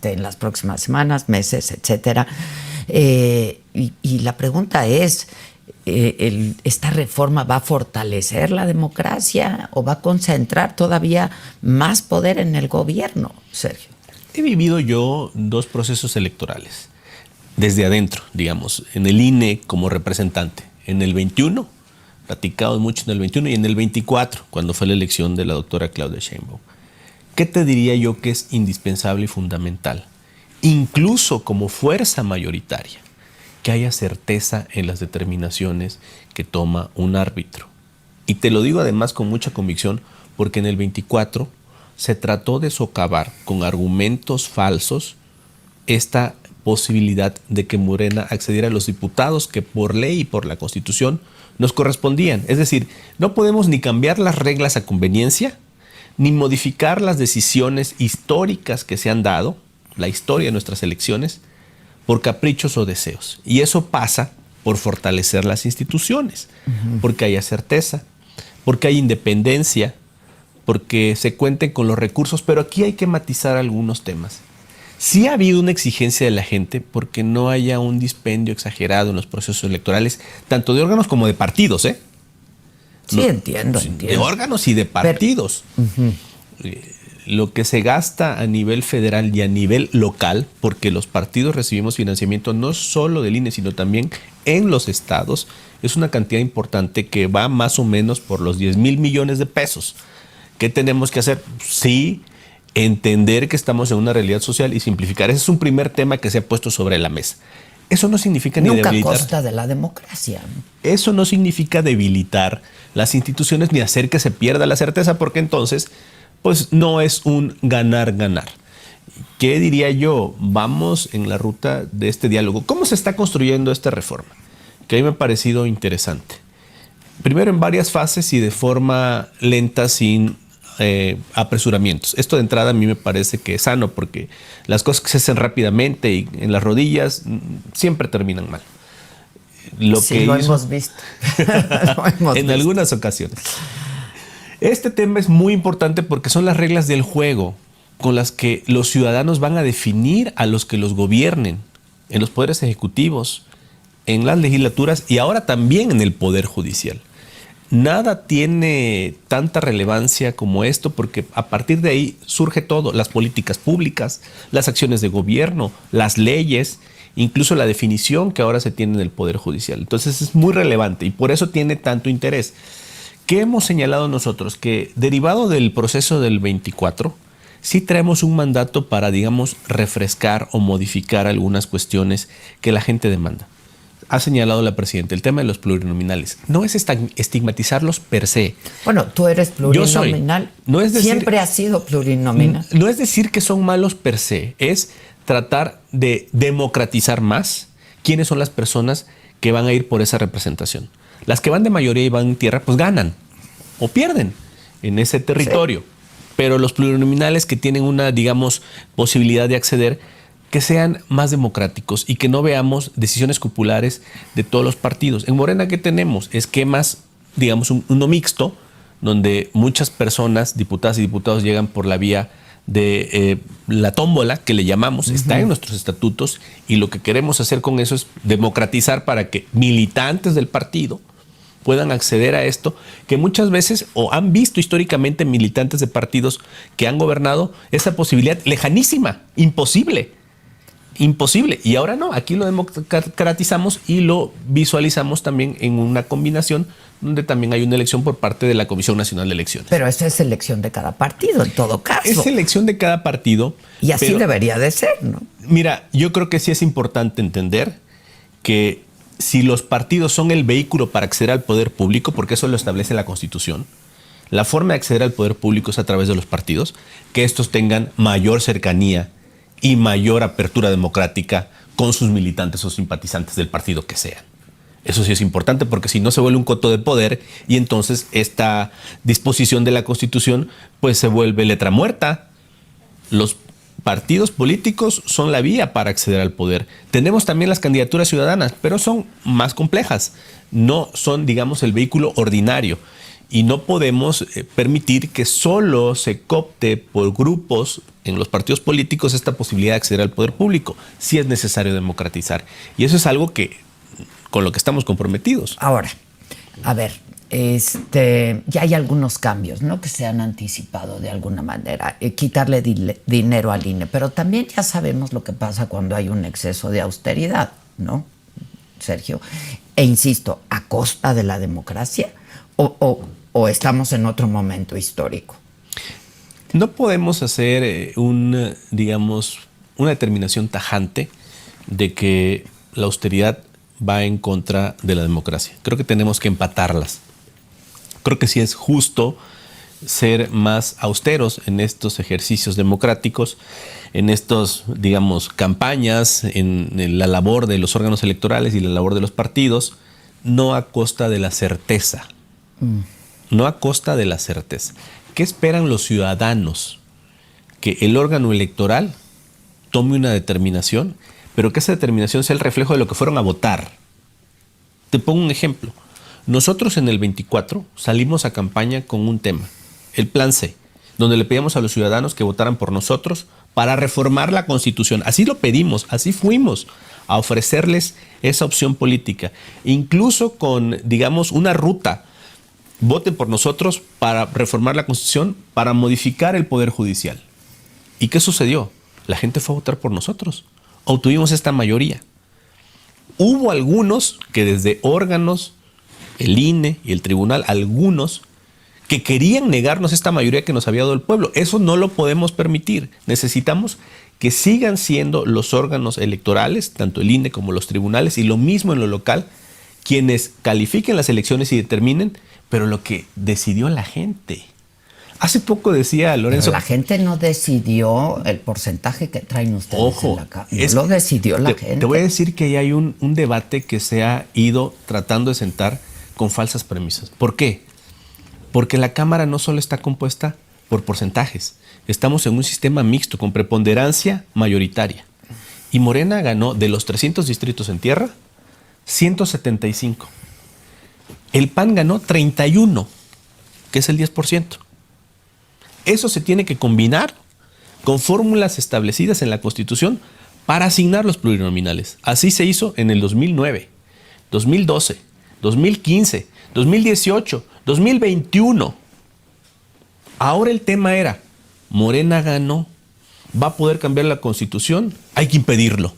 en las próximas semanas, meses, etcétera. Y la pregunta es, ¿esta reforma va a fortalecer la democracia o va a concentrar todavía más poder en el gobierno, Sergio? He vivido yo 2 procesos electorales, desde adentro, digamos, en el INE como representante, en el 21, platicado mucho en el 21, y en el 24, cuando fue la elección de la doctora Claudia Sheinbaum. ¿Qué te diría yo que es indispensable y fundamental? Incluso como fuerza mayoritaria, que haya certeza en las determinaciones que toma un árbitro. Y te lo digo además con mucha convicción, porque en el 24 se trató de socavar con argumentos falsos esta posibilidad de que Morena accediera a los diputados que por ley y por la Constitución nos correspondían. Es decir, no podemos ni cambiar las reglas a conveniencia, ni modificar las decisiones históricas que se han dado, la historia de nuestras elecciones, por caprichos o deseos. Y eso pasa por fortalecer las instituciones, porque haya certeza, porque hay independencia, porque se cuenten con los recursos, pero aquí hay que matizar algunos temas. Sí ha habido una exigencia de la gente porque no haya un dispendio exagerado en los procesos electorales, tanto de órganos como de partidos, ¿eh? Sí, entiendo. De órganos y de partidos. Lo que se gasta a nivel federal y a nivel local, porque los partidos recibimos financiamiento no solo del INE, sino también en los estados, es una cantidad importante que va más o menos por los 10,000 millones de pesos. ¿Qué tenemos que hacer? Sí, entender que estamos en una realidad social y simplificar. Ese es un primer tema que se ha puesto sobre la mesa. Eso no significa ni debilitar. Nunca a costa de la democracia. Eso no significa debilitar las instituciones ni hacer que se pierda la certeza, porque entonces, pues no es un ganar-ganar. ¿Qué diría yo? Vamos en la ruta de este diálogo. ¿Cómo se está construyendo esta reforma? Que a mí me ha parecido interesante. Primero en varias fases y de forma lenta, sin apresuramientos. Esto de entrada a mí me parece que es sano, porque las cosas que se hacen rápidamente y en las rodillas siempre terminan mal. Lo hemos visto. En algunas ocasiones. Este tema es muy importante porque son las reglas del juego con las que los ciudadanos van a definir a los que los gobiernen en los poderes ejecutivos, en las legislaturas y ahora también en el poder judicial. Nada tiene tanta relevancia como esto, porque a partir de ahí surge todo: las políticas públicas, las acciones de gobierno, las leyes, incluso la definición que ahora se tiene en el Poder Judicial. Entonces es muy relevante y por eso tiene tanto interés. ¿Qué hemos señalado nosotros? Que derivado del proceso del 24, sí traemos un mandato para, digamos, refrescar o modificar algunas cuestiones que la gente demanda. Ha señalado la presidenta el tema de los plurinominales. No es estigmatizarlos per se. Bueno, tú eres plurinominal. No es decir, siempre has sido plurinominal. No es decir que son malos per se. Es tratar de democratizar más quiénes son las personas que van a ir por esa representación. Las que van de mayoría y van en tierra, pues ganan o pierden en ese territorio. Sí. Pero los plurinominales que tienen una, digamos, posibilidad de acceder, que sean más democráticos y que no veamos decisiones populares de todos los partidos. En Morena, ¿qué tenemos? Esquemas, digamos, uno mixto, donde muchas personas, diputadas y diputados, llegan por la vía de la tómbola, que le llamamos, está en nuestros estatutos, y lo que queremos hacer con eso es democratizar para que militantes del partido puedan acceder a esto, que muchas veces, o han visto históricamente militantes de partidos que han gobernado, esa posibilidad lejanísima, imposible. Y ahora no, aquí lo democratizamos y lo visualizamos también en una combinación donde también hay una elección por parte de la Comisión Nacional de Elecciones. Pero esa es elección de cada partido, en todo caso. Es elección de cada partido. Y así debería de ser, ¿no? Mira, yo creo que sí es importante entender que si los partidos son el vehículo para acceder al poder público, porque eso lo establece la Constitución, la forma de acceder al poder público es a través de los partidos, que estos tengan mayor cercanía y mayor apertura democrática con sus militantes o simpatizantes del partido que sean. Eso sí es importante, porque si no se vuelve un coto de poder y entonces esta disposición de la Constitución pues se vuelve letra muerta. Los partidos políticos son la vía para acceder al poder. Tenemos también las candidaturas ciudadanas, pero son más complejas. No son, digamos, el vehículo ordinario. Y no podemos permitir que solo se coopte por grupos en los partidos políticos esta posibilidad de acceder al poder público. Sí es necesario democratizar. Y eso es algo con lo que estamos comprometidos. Ahora, a ver, ya hay algunos cambios, ¿no?, que se han anticipado de alguna manera. Quitarle dinero al INE, pero también ya sabemos lo que pasa cuando hay un exceso de austeridad, ¿no, Sergio? E insisto, ¿a costa de la democracia o estamos en otro momento histórico? No podemos hacer una determinación tajante de que la austeridad va en contra de la democracia. Creo que tenemos que empatarlas. Creo que sí es justo ser más austeros en estos ejercicios democráticos, en estos, campañas, en la labor de los órganos electorales y la labor de los partidos, no a costa de la certeza. No a costa de la certeza. ¿Qué esperan los ciudadanos? Que el órgano electoral tome una determinación, pero que esa determinación sea el reflejo de lo que fueron a votar. Te pongo un ejemplo. Nosotros en el 24 salimos a campaña con un tema, el Plan C, donde le pedíamos a los ciudadanos que votaran por nosotros para reformar la Constitución. Así lo pedimos, así fuimos a ofrecerles esa opción política, incluso con, una ruta. Voten por nosotros para reformar la Constitución, para modificar el Poder Judicial. ¿Y qué sucedió? La gente fue a votar por nosotros. Obtuvimos esta mayoría. Hubo algunos que desde órganos, el INE y el tribunal, algunos que querían negarnos esta mayoría que nos había dado el pueblo. Eso no lo podemos permitir. Necesitamos que sigan siendo los órganos electorales, tanto el INE como los tribunales, y lo mismo en lo local, quienes califiquen las elecciones y determinen, pero lo que decidió la gente. Hace poco decía Lorenzo... Pero la gente no decidió el porcentaje que traen ustedes en la Cámara. No lo decidió la gente. Te voy a decir que hay un debate que se ha ido tratando de sentar con falsas premisas. ¿Por qué? Porque la Cámara no solo está compuesta por porcentajes. Estamos en un sistema mixto con preponderancia mayoritaria. Y Morena ganó de los 300 distritos en tierra, 175. El PAN ganó 31, que es el 10%. Eso se tiene que combinar con fórmulas establecidas en la Constitución para asignar los plurinominales. Así se hizo en el 2009, 2012, 2015, 2018, 2021. Ahora el tema era, Morena ganó, ¿va a poder cambiar la Constitución? Hay que impedirlo.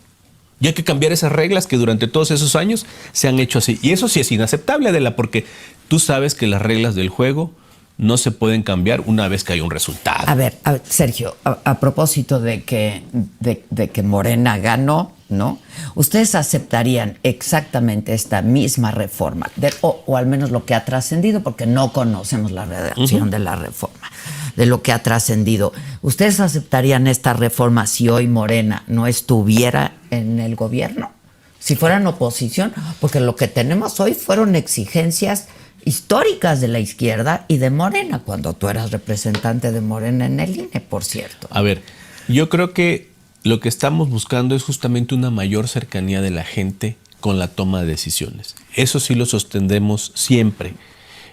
Y hay que cambiar esas reglas que durante todos esos años se han hecho así. Y eso sí es inaceptable, Adela, porque tú sabes que las reglas del juego no se pueden cambiar una vez que hay un resultado. A ver, Sergio, a propósito de que Morena ganó, ¿no? ¿Ustedes aceptarían exactamente esta misma reforma? O al menos lo que ha trascendido, porque no conocemos la redacción de la reforma, de lo que ha trascendido. ¿Ustedes aceptarían esta reforma si hoy Morena no estuviera en el gobierno? Si fueran oposición, porque lo que tenemos hoy fueron exigencias históricas de la izquierda y de Morena, cuando tú eras representante de Morena en el INE, por cierto. A ver, yo creo que lo que estamos buscando es justamente una mayor cercanía de la gente con la toma de decisiones. Eso sí lo sostendremos siempre.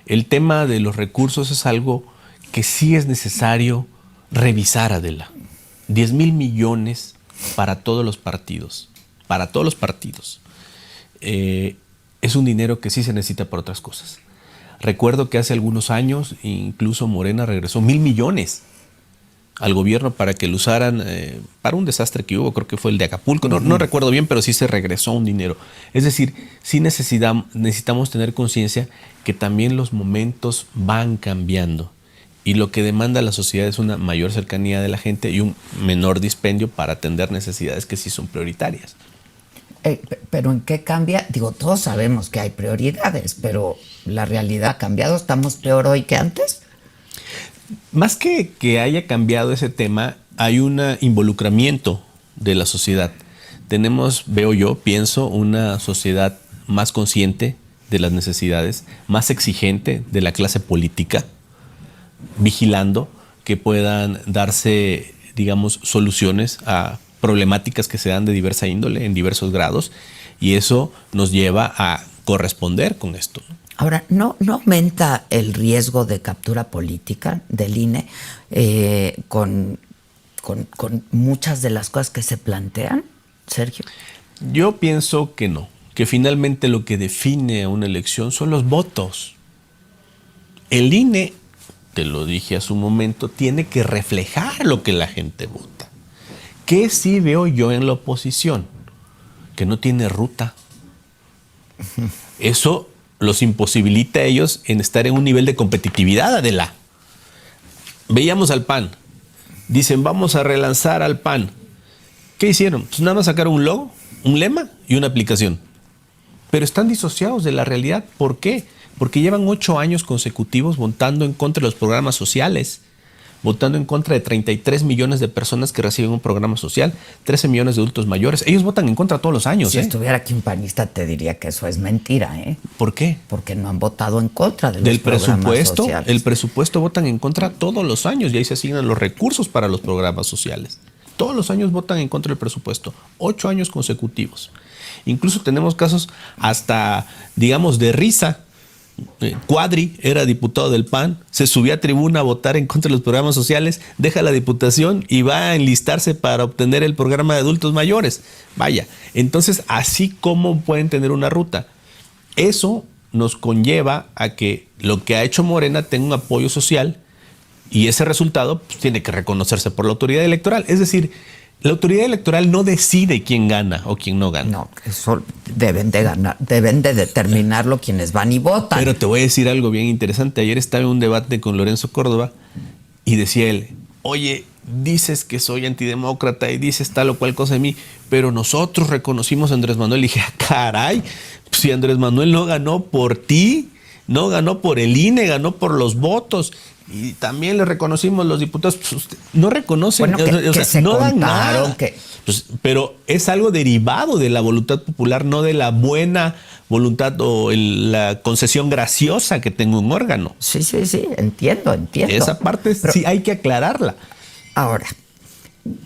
El tema de los recursos es algo que sí es necesario revisar, Adela. 10,000 millones para todos los partidos. Para todos los partidos. Es un dinero que sí se necesita para otras cosas. Recuerdo que hace algunos años incluso Morena regresó 1,000 millones al gobierno para que lo usaran para un desastre que hubo, creo que fue el de Acapulco, no recuerdo bien, pero sí se regresó un dinero. Es decir, sí necesitamos tener conciencia que también los momentos van cambiando y lo que demanda la sociedad es una mayor cercanía de la gente y un menor dispendio para atender necesidades que sí son prioritarias. Pero ¿en qué cambia? Digo, todos sabemos que hay prioridades, pero la realidad ha cambiado. ¿Estamos peor hoy que antes? Más que haya cambiado ese tema, hay un involucramiento de la sociedad. Tenemos, pienso, una sociedad más consciente de las necesidades, más exigente de la clase política, vigilando que puedan darse, soluciones a problemáticas que se dan de diversa índole, en diversos grados, y eso nos lleva a corresponder con esto. Ahora, ¿no aumenta el riesgo de captura política del INE con con muchas de las cosas que se plantean, Sergio? Yo pienso que no, que finalmente lo que define a una elección son los votos. El INE, te lo dije hace un momento, tiene que reflejar lo que la gente vota. ¿Qué sí veo yo en la oposición? Que no tiene ruta. Eso los imposibilita a ellos en estar en un nivel de competitividad, Adela. Veíamos al PAN. Dicen, vamos a relanzar al PAN. ¿Qué hicieron? Pues nada más sacaron un logo, un lema y una aplicación. Pero están disociados de la realidad. ¿Por qué? Porque llevan 8 años consecutivos votando en contra de los programas sociales, votando en contra de 33 millones de personas que reciben un programa social, 13 millones de adultos mayores. Ellos votan en contra todos los años. Si estuviera aquí un panista te diría que eso es mentira, ¿eh? ¿Por qué? Porque no han votado en contra de los del programas presupuesto. sociales. El presupuesto votan en contra todos los años y ahí se asignan los recursos para los programas sociales. Todos los años votan en contra del presupuesto. 8 años consecutivos. Incluso tenemos casos hasta, digamos, de risa. Cuadri era diputado del PAN, se subió a tribuna a votar en contra de los programas sociales, deja la diputación y va a enlistarse para obtener el programa de adultos mayores. Vaya, entonces así como pueden tener una ruta. Eso nos conlleva a que lo que ha hecho Morena tenga un apoyo social y ese resultado pues, tiene que reconocerse por la autoridad electoral. Es decir, la autoridad electoral no decide quién gana o quién no gana. No, eso deben de ganar, deben de determinarlo quienes van y votan. Pero te voy a decir algo bien interesante. Ayer estaba en un debate con Lorenzo Córdoba y decía él, oye, dices que soy antidemócrata y dices tal o cual cosa de mí, pero nosotros reconocimos a Andrés Manuel. Y dije, caray, pues si Andrés Manuel no ganó por ti, no ganó por el INE, ganó por los votos. Y también le reconocimos los diputados, pues, no reconocen, bueno, que se no dan contaron, nada. Pues, pero es algo derivado de la voluntad popular, no de la buena voluntad o la concesión graciosa que tenga un órgano. Sí, entiendo. Esa parte pero, sí hay que aclararla. Ahora,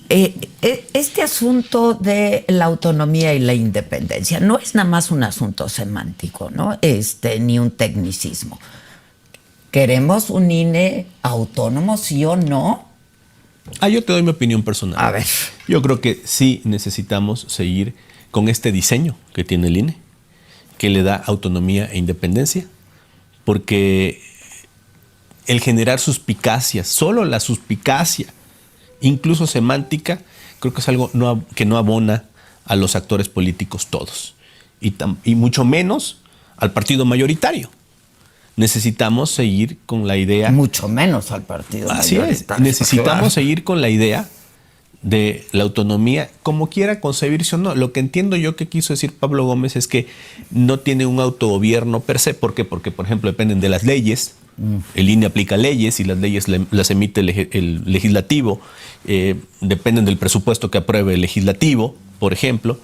este asunto de la autonomía y la independencia no es nada más un asunto semántico, ¿no? Ni un tecnicismo. ¿Queremos un INE autónomo, sí o no? Yo te doy mi opinión personal. A ver. Yo creo que sí necesitamos seguir con este diseño que tiene el INE, que le da autonomía e independencia, porque el generar suspicacias, solo la suspicacia, incluso semántica, creo que es algo que no abona a los actores políticos todos, y mucho menos al partido mayoritario. Necesitamos seguir con la idea... Mucho menos al partido mayoritario. Así es, necesitamos seguir con la idea de la autonomía, como quiera concebirse o no. Lo que entiendo yo que quiso decir Pablo Gómez es que no tiene un autogobierno per se. ¿Por qué? Porque, por ejemplo, dependen de las leyes. El INE aplica leyes y las leyes las emite el legislativo. Dependen del presupuesto que apruebe el legislativo, por ejemplo.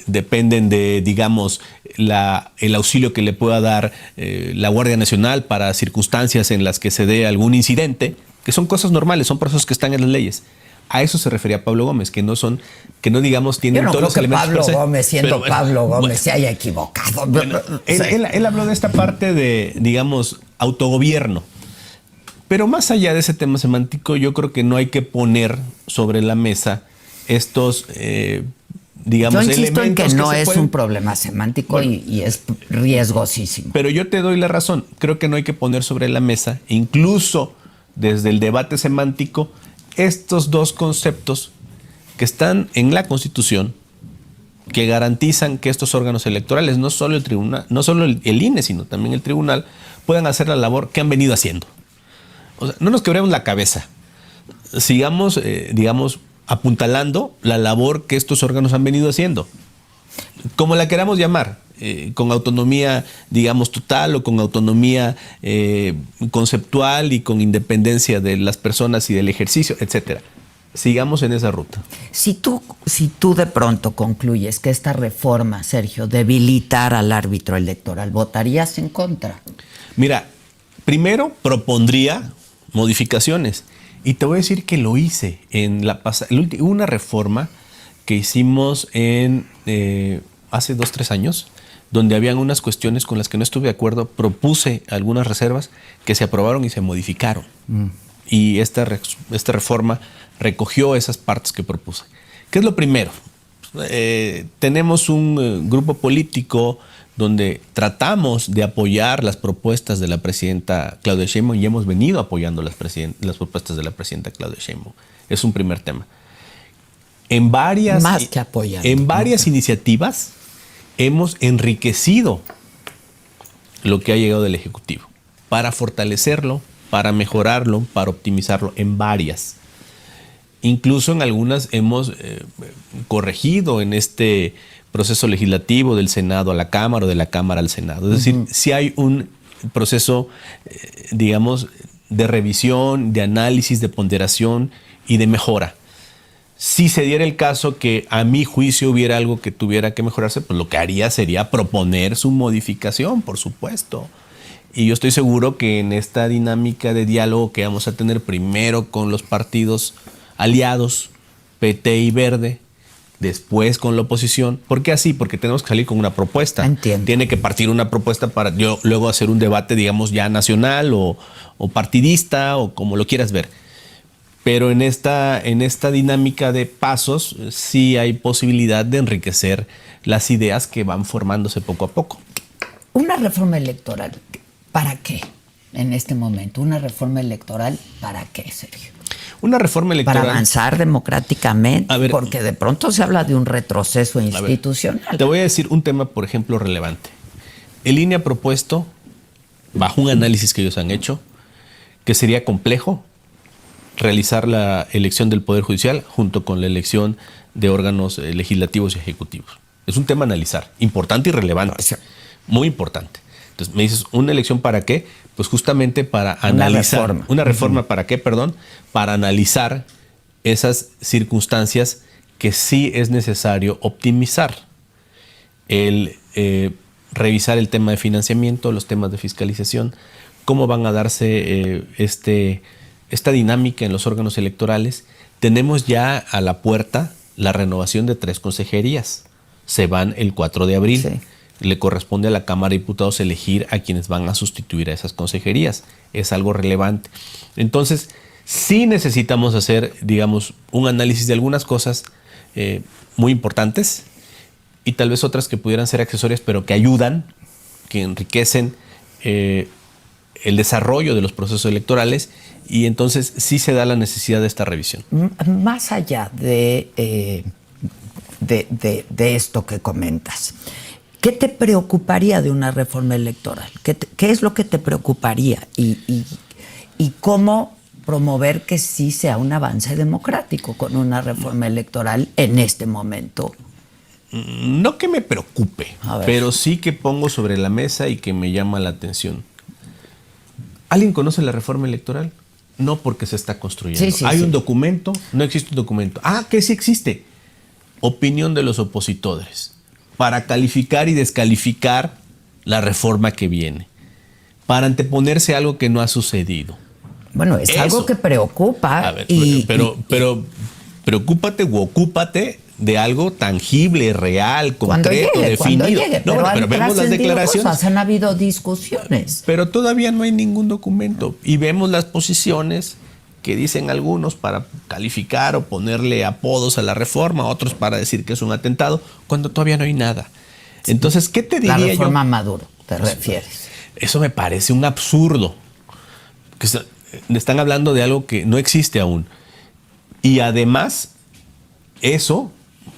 Dependen de, digamos, el auxilio que le pueda dar la Guardia Nacional para circunstancias en las que se dé algún incidente, que son cosas normales, son procesos que están en las leyes. A eso se refería Pablo Gómez, que no tienen todos los elementos. Pablo Gómez, siendo Pablo Gómez, se haya equivocado. Bueno, él habló de esta parte de, digamos, autogobierno. Pero más allá de ese tema semántico, yo creo que no hay que poner sobre la mesa estos... digamos, yo insisto en que no es pueden... un problema semántico, bueno, y es riesgosísimo. Pero yo te doy la razón. Creo que no hay que poner sobre la mesa, incluso desde el debate semántico, estos dos conceptos que están en la Constitución, que garantizan que estos órganos electorales, no solo el tribunal, no solo el INE, sino también el tribunal, puedan hacer la labor que han venido haciendo. O sea, no nos quebremos la cabeza. Sigamos, digamos, apuntalando la labor que estos órganos han venido haciendo, como la queramos llamar, con autonomía, digamos, total o con autonomía conceptual y con independencia de las personas y del ejercicio, etcétera. Sigamos en esa ruta. Si tú de pronto concluyes que esta reforma, Sergio, debilitar al árbitro electoral, ¿votarías en contra? Mira, primero propondría modificaciones. Y te voy a decir que lo hice en una reforma que hicimos hace 2-3 años, donde habían unas cuestiones con las que no estuve de acuerdo. Propuse algunas reservas que se aprobaron y se modificaron. y esta reforma recogió esas partes que propuse. ¿Qué es lo primero? Tenemos un grupo político donde tratamos de apoyar las propuestas de la presidenta Claudia Sheinbaum y hemos venido apoyando las propuestas de la presidenta Claudia Sheinbaum. Es un primer tema. Más que apoyando. En varias iniciativas hemos enriquecido lo que ha llegado del Ejecutivo para fortalecerlo, para mejorarlo, para optimizarlo en varias. Incluso en algunas hemos corregido en este proceso legislativo del Senado a la Cámara o de la Cámara al Senado. Es decir, si hay un proceso, digamos, de revisión, de análisis, de ponderación y de mejora. Si se diera el caso que a mi juicio hubiera algo que tuviera que mejorarse, pues lo que haría sería proponer su modificación, por supuesto. Y yo estoy seguro que en esta dinámica de diálogo que vamos a tener primero con los partidos aliados, PT y Verde, después con la oposición. ¿Por qué así? Porque tenemos que salir con una propuesta. Entiendo. Tiene que partir una propuesta para yo luego hacer un debate, digamos, ya nacional o partidista o como lo quieras ver. Pero en esta dinámica de pasos sí hay posibilidad de enriquecer las ideas que van formándose poco a poco. Una reforma electoral, ¿para qué en este momento? ¿Una reforma electoral para qué, Sergio? Una reforma electoral. Para avanzar democráticamente, porque de pronto se habla de un retroceso institucional. Te voy a decir un tema, por ejemplo, relevante. El INE ha propuesto, bajo un análisis que ellos han hecho, que sería complejo realizar la elección del Poder Judicial junto con la elección de órganos legislativos y ejecutivos. Es un tema a analizar, importante y relevante, muy importante. Entonces me dices, ¿una elección para qué? Pues justamente para analizar. ¿Una reforma para qué? Perdón. Para analizar esas circunstancias que sí es necesario optimizar. Revisar el tema de financiamiento, los temas de fiscalización, cómo van a darse esta dinámica en los órganos electorales. Tenemos ya a la puerta la renovación de 3 consejerías. Se van el 4 de abril. Sí. Le corresponde a la Cámara de Diputados elegir a quienes van a sustituir a esas consejerías. Es algo relevante. Entonces, sí necesitamos hacer, digamos, un análisis de algunas cosas muy importantes y tal vez otras que pudieran ser accesorias, pero que ayudan, que enriquecen el desarrollo de los procesos electorales, y entonces sí se da la necesidad de esta revisión. Más allá de esto que comentas, ¿qué te preocuparía de una reforma electoral? ¿Qué es lo que te preocuparía? ¿Y cómo promover que sí sea un avance democrático con una reforma electoral en este momento? No que me preocupe, pero sí que pongo sobre la mesa y que me llama la atención. ¿Alguien conoce la reforma electoral? No, porque se está construyendo. ¿Hay un documento? No existe un documento. Que sí existe. Opinión de los opositores para calificar y descalificar la reforma que viene, para anteponerse a algo que no ha sucedido. Bueno, es algo que preocupa. A ver, pero preocúpate o ocúpate de algo tangible, real, concreto, definido. Pero vemos las declaraciones. Cosas, han habido discusiones. Pero todavía no hay ningún documento. Y vemos las posiciones que dicen algunos para calificar o ponerle apodos a la reforma, otros para decir que es un atentado, cuando todavía no hay nada. Entonces, ¿qué te diría yo? La reforma Maduro, ¿te refieres? Eso me parece un absurdo. Que están hablando de algo que no existe aún. Y además, eso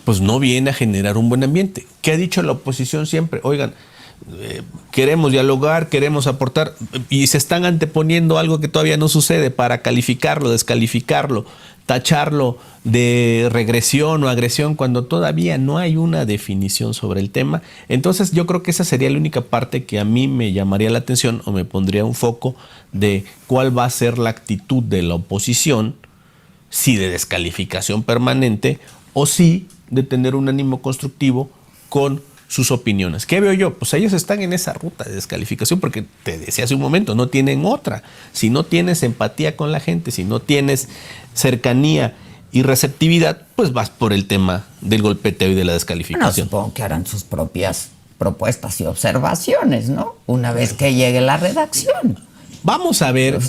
pues no viene a generar un buen ambiente. ¿Qué ha dicho la oposición siempre? Oigan, queremos dialogar, queremos aportar, y se están anteponiendo algo que todavía no sucede para calificarlo, descalificarlo, tacharlo de regresión o agresión cuando todavía no hay una definición sobre el tema. Entonces yo creo que esa sería la única parte que a mí me llamaría la atención o me pondría un foco de cuál va a ser la actitud de la oposición, si de descalificación permanente o si de tener un ánimo constructivo con sus opiniones. ¿Qué veo yo? Pues ellos están en esa ruta de descalificación porque te decía hace un momento, no tienen otra. Si no tienes empatía con la gente, si no tienes cercanía y receptividad, pues vas por el tema del golpeteo y de la descalificación. Bueno, supongo que harán sus propias propuestas y observaciones, ¿no? Una vez que llegue la redacción. Vamos a ver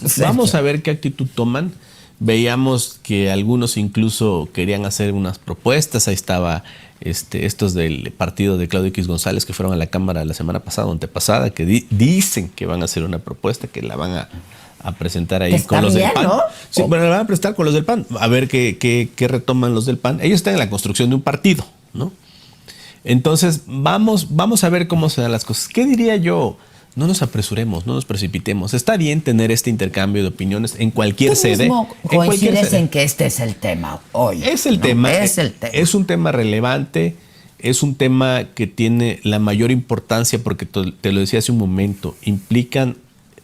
qué actitud toman. Veíamos que algunos incluso querían hacer unas propuestas. Ahí estaba estos del partido de Claudio X González que fueron a la Cámara la semana pasada o antepasada, que dicen que van a hacer una propuesta, que la van a presentar ahí con los del PAN. ¿No? Sí, bueno, la van a presentar con los del PAN. A ver qué retoman los del PAN. Ellos están en la construcción de un partido, ¿no? Entonces, vamos a ver cómo se dan las cosas. ¿Qué diría yo? No nos apresuremos, no nos precipitemos. Está bien tener este intercambio de opiniones en cualquier sede. Coincides en que este es el tema hoy. Es el tema. Es un tema relevante, es un tema que tiene la mayor importancia porque te lo decía hace un momento, implican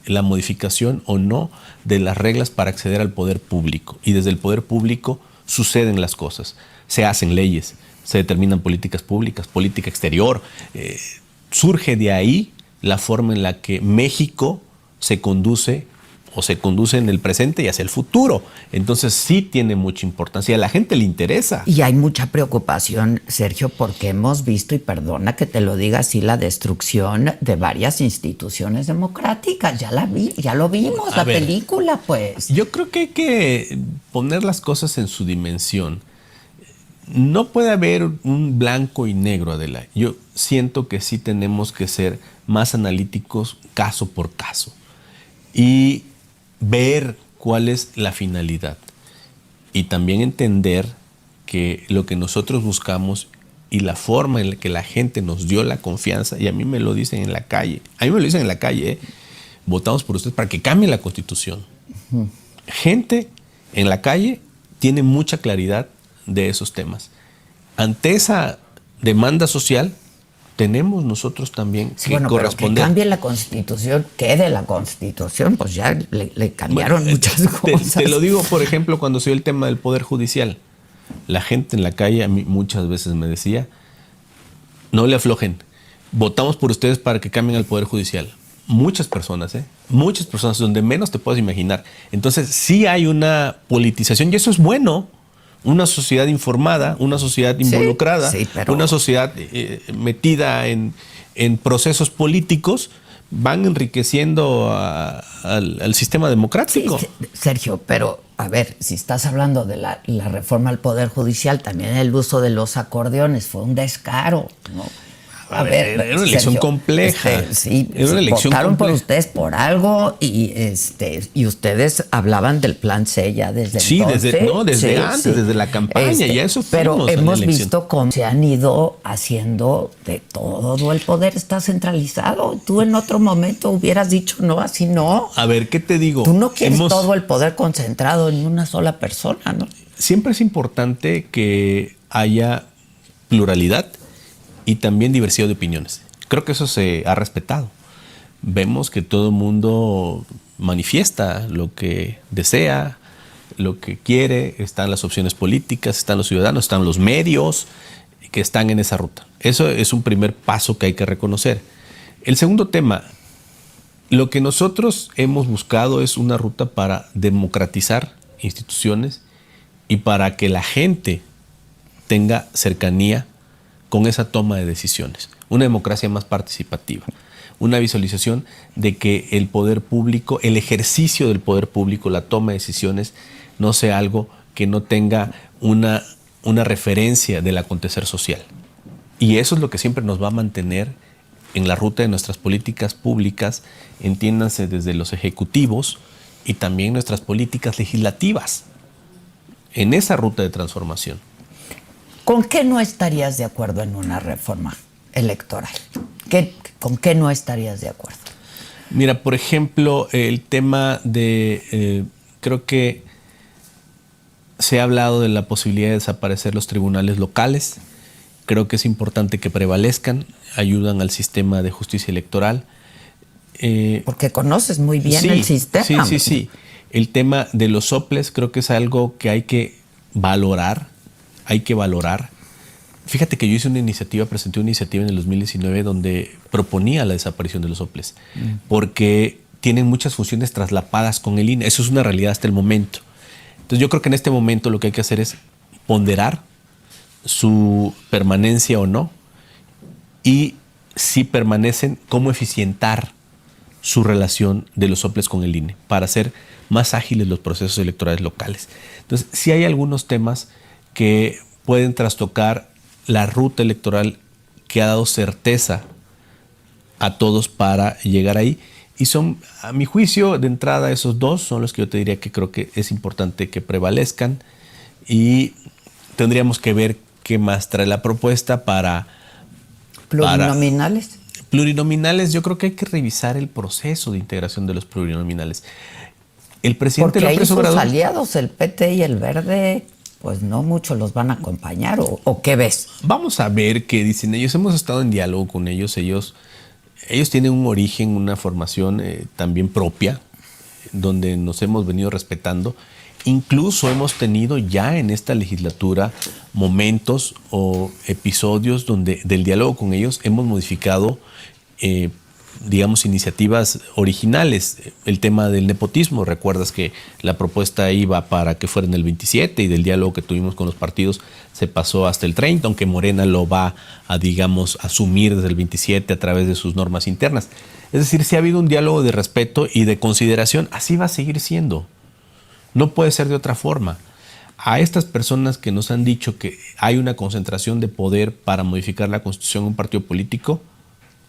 la modificación o no de las reglas para acceder al poder público. Y desde el poder público suceden las cosas. Se hacen leyes, se determinan políticas públicas, política exterior. Surge de ahí la forma en la que México se conduce en el presente y hacia el futuro. Entonces sí tiene mucha importancia. A la gente le interesa. Y hay mucha preocupación, Sergio, porque hemos visto, y perdona que te lo diga así, la destrucción de varias instituciones democráticas. Ya lo vimos, la película, pues. Yo creo que hay que poner las cosas en su dimensión. No puede haber un blanco y negro, Adela. Yo siento que sí tenemos que ser más analíticos caso por caso y ver cuál es la finalidad. Y también entender que lo que nosotros buscamos y la forma en la que la gente nos dio la confianza, y a mí me lo dicen en la calle, votamos por ustedes para que cambie la Constitución. Gente en la calle tiene mucha claridad de esos temas. Ante esa demanda social, tenemos nosotros también que corresponder. Pero que cambie la Constitución, quede la Constitución, pues ya le cambiaron muchas cosas. Te lo digo, por ejemplo, cuando se dio el tema del Poder Judicial. La gente en la calle a mí muchas veces me decía, no le aflojen, votamos por ustedes para que cambien el Poder Judicial. Muchas personas, donde menos te puedes imaginar. Entonces sí hay una politización y eso es bueno. Una sociedad informada, una sociedad involucrada, una sociedad metida en procesos políticos, van enriqueciendo al sistema democrático. Sí, Sergio, pero a ver, si estás hablando de la reforma al Poder Judicial, también el uso de los acordeones fue un descaro, ¿no? A ver, era una elección compleja. Era una elección votaron compleja. Por ustedes por algo y ustedes hablaban del plan C ya desde entonces. Desde antes, desde la campaña, ya eso fue. Pero hemos visto cómo se han ido haciendo de todo el poder está centralizado. Tú en otro momento hubieras dicho no, así no. A ver, ¿qué te digo? Tú no quieres todo el poder concentrado en una sola persona, ¿no? Siempre es importante que haya pluralidad y también diversidad de opiniones. Creo que eso se ha respetado. Vemos que todo el mundo manifiesta lo que desea, lo que quiere. Están las opciones políticas, están los ciudadanos, están los medios que están en esa ruta. Eso es un primer paso que hay que reconocer. El segundo tema, lo que nosotros hemos buscado es una ruta para democratizar instituciones y para que la gente tenga cercanía con esa toma de decisiones, una democracia más participativa, una visualización de que el poder público, el ejercicio del poder público, la toma de decisiones, no sea algo que no tenga una referencia del acontecer social. Y eso es lo que siempre nos va a mantener en la ruta de nuestras políticas públicas, entiéndanse desde los ejecutivos y también nuestras políticas legislativas, en esa ruta de transformación. ¿Con qué no estarías de acuerdo en una reforma electoral? ¿Con qué no estarías de acuerdo? Mira, por ejemplo, el tema de, creo que se ha hablado de la posibilidad de desaparecer los tribunales locales. Creo que es importante que prevalezcan, ayudan al sistema de justicia electoral. Porque conoces muy bien el sistema. Sí. El tema de los soples creo que es algo que hay que valorar. Fíjate que yo presenté una iniciativa en el 2019 donde proponía la desaparición de los soples, porque tienen muchas funciones traslapadas con el INE. Eso es una realidad hasta el momento. Entonces yo creo que en este momento lo que hay que hacer es ponderar su permanencia o no, y si permanecen, cómo eficientar su relación de los soples con el INE para hacer más ágiles los procesos electorales locales. Entonces, sí hay algunos temas que pueden trastocar la ruta electoral que ha dado certeza a todos para llegar ahí. Y son, a mi juicio, de entrada esos dos son los que yo te diría que creo que es importante que prevalezcan, y tendríamos que ver qué más trae la propuesta para... ¿Plurinominales? Plurinominales, yo creo que hay que revisar el proceso de integración de los plurinominales. El presidente Porque ahí López sus Obrador... aliados, el PT y el Verde, pues no mucho los van a acompañar, ¿o qué ves? Vamos a ver qué dicen ellos. Hemos estado en diálogo con ellos. Ellos tienen un origen, una formación también propia, donde nos hemos venido respetando. Incluso hemos tenido ya en esta legislatura momentos o episodios donde del diálogo con ellos hemos modificado, digamos, iniciativas originales. El tema del nepotismo, recuerdas que la propuesta iba para que fuera en el 27 y del diálogo que tuvimos con los partidos se pasó hasta el 30, aunque Morena lo va a, digamos, asumir desde el 27 a través de sus normas internas. Es decir, si ha habido un diálogo de respeto y de consideración, así va a seguir siendo. No puede ser de otra forma. A estas personas que nos han dicho que hay una concentración de poder para modificar la Constitución de un partido político,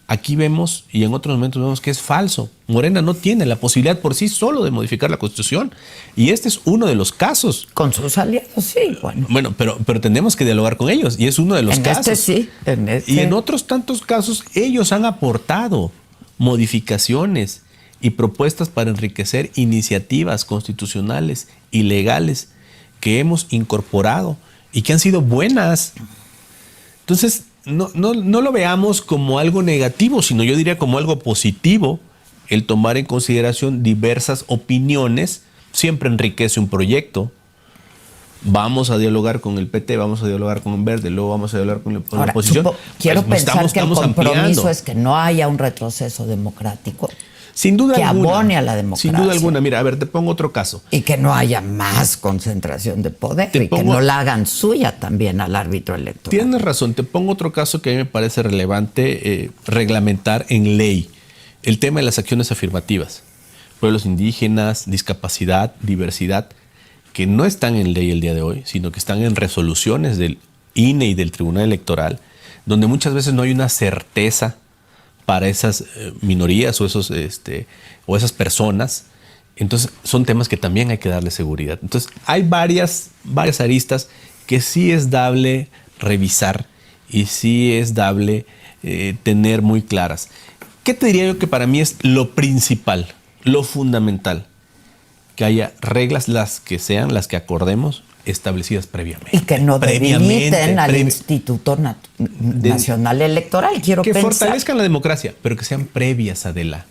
aquí vemos y en otros momentos vemos que es falso. Morena no tiene la posibilidad por sí solo de modificar la Constitución, y este es uno de los casos. Con sus aliados, sí, bueno. Bueno, pero tenemos que dialogar con ellos, y es uno de los casos. Sí, en este. Y en otros tantos casos ellos han aportado modificaciones y propuestas para enriquecer iniciativas constitucionales y legales que hemos incorporado y que han sido buenas. Entonces, no lo veamos como algo negativo, sino yo diría como algo positivo. El tomar en consideración diversas opiniones siempre enriquece un proyecto. Vamos a dialogar con el PT, vamos a dialogar con el Verde, luego vamos a dialogar con la oposición. Quiero pues pensar que el compromiso ampliando. es que no haya un retroceso democrático. Sin duda que alguna. abone a la democracia. Sin duda alguna. Mira, a ver, te pongo otro caso. Y que no haya más concentración de poder y que no la hagan suya también al árbitro electoral. Tienes razón. Te pongo otro caso que a mí me parece relevante reglamentar en ley. El tema de las acciones afirmativas. Pueblos indígenas, discapacidad, diversidad, que no están en ley el día de hoy, sino que están en resoluciones del INE y del Tribunal Electoral, donde muchas veces no hay una certeza para esas minorías o esas personas. Entonces son temas que también hay que darle seguridad. Entonces hay varias aristas que sí es dable revisar y sí es dable tener muy claras. ¿Qué te diría yo que para mí es lo principal, lo fundamental? Que haya reglas, las que sean, las que acordemos, establecidas previamente. Y que no debiliten al Instituto Nacional Electoral, quiero pensar. Que fortalezcan la democracia, pero que sean previas, Adela.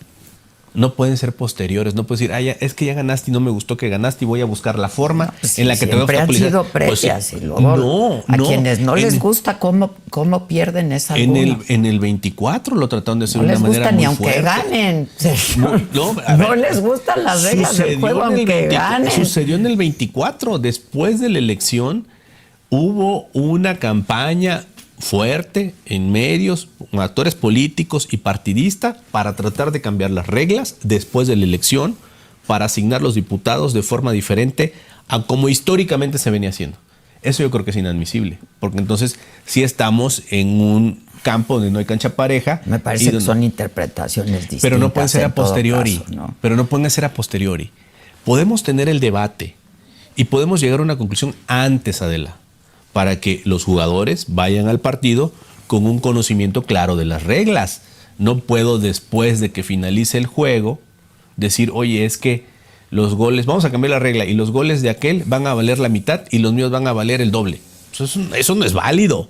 No pueden ser posteriores. No puedes decir, es que ya ganaste y no me gustó que ganaste y voy a buscar la forma en la que te vamos a siempre han sido previas. Pues, y luego a quienes no les gusta cómo pierden esa luna. En el 24 lo trataron de hacer de una manera muy fuerte. No les gusta ni aunque ganen. No les gustan las reglas del juego aunque ganen. Sucedió en el 24. Después de la elección hubo una campaña fuerte en medios, con actores políticos y partidistas para tratar de cambiar las reglas después de la elección, para asignar los diputados de forma diferente a como históricamente se venía haciendo. Eso yo creo que es inadmisible, porque entonces sí estamos en un campo donde no hay cancha pareja. Me parece que son interpretaciones distintas. Pero no pueden ser a posteriori. Caso, ¿no? Pero no pueden ser a posteriori. Podemos tener el debate y podemos llegar a una conclusión antes, Adela, para que los jugadores vayan al partido con un conocimiento claro de las reglas. No puedo, después de que finalice el juego, decir, oye, es que los goles, vamos a cambiar la regla, y los goles de aquel van a valer la mitad y los míos van a valer el doble. Eso no es válido.